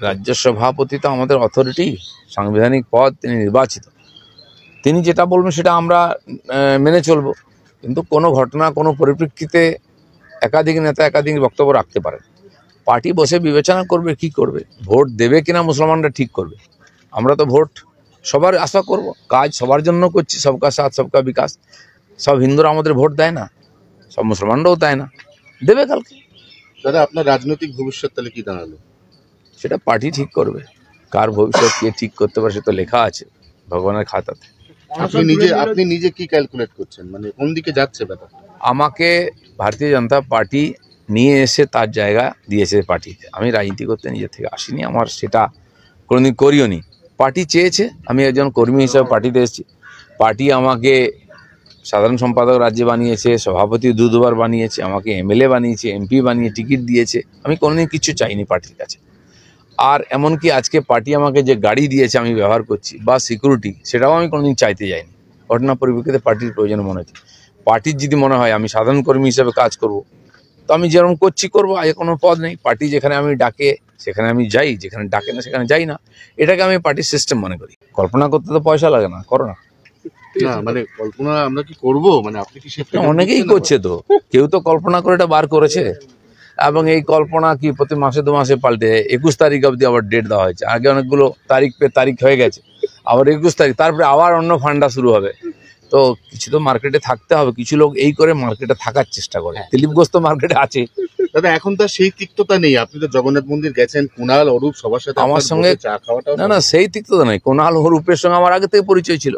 রাজ্য সভাপতি তো আমাদের অথরিটি, সাংবিধানিক পদ, তিনি নির্বাচিত, তিনি যেটা বলবেন সেটা আমরা মেনে চলব। কিন্তু কোনো ঘটনা, কোনো পরিপ্রেক্ষিতে একাধিক নেতা একাধিক বক্তব্য রাখতে পারেন। পার্টি বসে বিবেচনা করবে কি করবে, ভোট দেবে কিনা মুসলমানরা ঠিক করবে। আমরা তো ভোট সবার আশা করব, কাজ সবার জন্য করছি, সবকা সাথ সবকা বিকাশ। সব হিন্দুরা আমাদের ভোট দেয় না, সব মুসলমানরাও দেয় না, দেবে কালকে। দাদা, আপনার রাজনৈতিক ভবিষ্যৎ তাহলে কি দাঁড়ালো? সেটা পার্টি ঠিক করবে, কার ভবিষ্যৎ কে ঠিক করতে পারে সে তো লেখা আছে ভগবানের খাতাতে। আপনি নিজে কি ক্যালকুলেট করছেন, মানে কোন দিকে যাচ্ছে ব্যাপার? আমাকে ভারতীয় জনতা পার্টি নিয়ে এসে তার জায়গা দিয়েছে পার্টিতে। আমি রাজনীতি করতে নিজে থেকে আসিনি, আমার সেটা কোনোদিন করিও নি। পার্টি চেয়েছে, আমি একজন কর্মী হিসাবে পার্টিতে এসেছি। পার্টি আমাকে সাধারণ সম্পাদক রাজ্যে বানিয়েছে, সভাপতি দুবার বানিয়েছে, আমাকে এমএলএ বানিয়েছে, এমপি বানিয়ে টিকিট দিয়েছে। আমি কোনোদিন কিছু চাইনি পার্টির কাছে। আর এমনকি আজকে পার্টি আমাকে যে গাড়ি দিয়েছে আমি ব্যবহার করছি বা সিকিউরিটি, সেটাও আমি কোনোদিন চাইতে যাইনি। ঘটনা পরিপ্রেক্ষিতে পার্টির প্রয়োজন মনে হচ্ছে। পার্টির যদি মনে হয় আমি সাধারণ কর্মী হিসেবে কাজ করব, তো আমি যেরকম করছি করবো, আগে কোনো পদ নেই। পার্টি যেখানে আমি ডাকে সেখানে আমি যাই, যেখানে ডাকে না সেখানে যাই না। এটাকে আমি পার্টির সিস্টেম মনে করি। কল্পনা করতে তো পয়সা লাগে না, করো না। মানে কল্পনা আমরা কি করবো, মানে আপনি কি অনেকেই করছে, তো কেউ তো কল্পনা করে এটা বার করেছে। এবং এই কল্পনা কি প্রতি মাসে 2 মাসে পাল্টে 21 তারিখ অবধি আবার ডেট দেওয়া হয়েছে। আগে অনেকগুলো তারিখ হয়ে গেছে, আবার 21 তারিখ, তারপরে আবার অন্য ফান্ডা শুরু হবে। তো কিছু তো মার্কেটে থাকতে হবে। কিছু লোক এই করে মার্কেটে থাকার চেষ্টা করে। দিলীপ ঘোষ তো মার্কেটে আছে। দাদা, এখন তো সেই তিক্ততা নেই। আপনি তো জগন্নাথ মন্দির গেছেন, কুণাল, অরূপ সবার সাথে আমার সঙ্গে চা খাওয়াটা। না, সেই তিক্ততা নেই। কুণাল অরূপের সঙ্গে আমার আগে থেকে পরিচয় ছিল,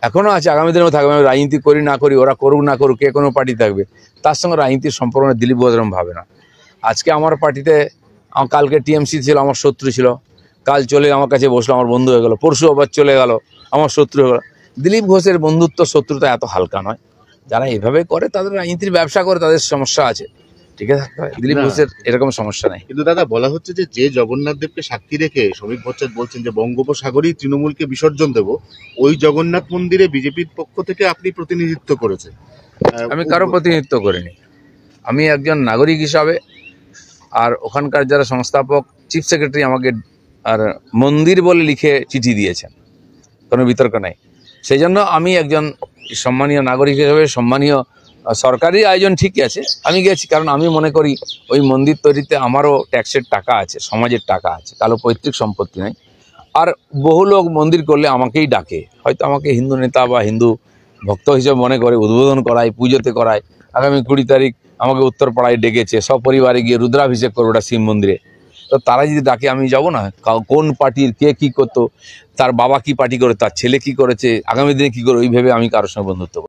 এখনো আছে, আগামী দিনেও থাকবে। আমি রাজনীতি করি না করি, ওরা করুক না করুক, কে কোনো পার্টি থাকবে, তার সঙ্গে রাজনীতির সম্পর্ক দিলীপ ঘোষ এরকম ভাবে না। আজকে আমার পার্টিতে, কালকে টিএমসি ছিল, আমার শত্রু ছিল, কাল চলে আমার কাছে বসলো, আমার বন্ধু হয়ে গেল, পরশু আবার চলে গেল, আমার শত্রু হয়ে গেল। দিলীপ ঘোষের বন্ধুত্ব শত্রুতা এত হালকা নয়। যারা এভাবে করে তাদের রাজনীতির ব্যবসা করে, তাদের সমস্যা আছে, ঠিক আছে। দিলীপ ঘোষের এরকম সমস্যা নেই। কিন্তু দাদা, বলা হচ্ছে যে জগন্নাথ দেবকে সাক্ষী রেখে শ্রমিক ভট্টাচার্য বলছেন যে বঙ্গোপসাগরেই তৃণমূলকে বিসর্জন দেব, ওই জগন্নাথ মন্দিরে বিজেপির পক্ষ থেকে আপনি প্রতিনিধিত্ব করেছেন। আমি কারো প্রতিনিধিত্ব করিনি। আমি একজন নাগরিক হিসাবে, আর ওখানকার যারা সংস্থাপক, চিফ সেক্রেটারি আমাকে আর মন্দির বলে লিখে চিঠি দিয়েছেন, কোনো বিতর্ক নাই। সেই জন্য আমি একজন সম্মানীয় নাগরিক হিসেবে, সম্মানীয় সরকারি আয়োজন ঠিকই আছে, আমি গেছি। কারণ আমি মনে করি ওই মন্দির তৈরিতে আমারও ট্যাক্সের টাকা আছে, সমাজের টাকা আছে, কারো পৈতৃক সম্পত্তি নাই। আর বহু লোক মন্দির করলে আমাকেই ডাকে, হয়তো আমাকে হিন্দু নেতা বা হিন্দু ভক্ত হিসেবে মনে করে, উদ্বোধন করায়, পুজোতে করায়। আগামী 20 তারিখ আমাকে উত্তরপাড়ায় ডেকেছে, সপরিবারে গিয়ে রুদ্রাভিষেক করবো ওটা শিব মন্দিরে। তো তারা যদি ডাকে আমি যাব না? কোন পার্টির কে কী করতো, তার বাবা কি পার্টি করে, তার ছেলে কি করেছে, আগামী দিনে কী করে, ওই ভেবে আমি কারোর সঙ্গে বন্ধুত্ব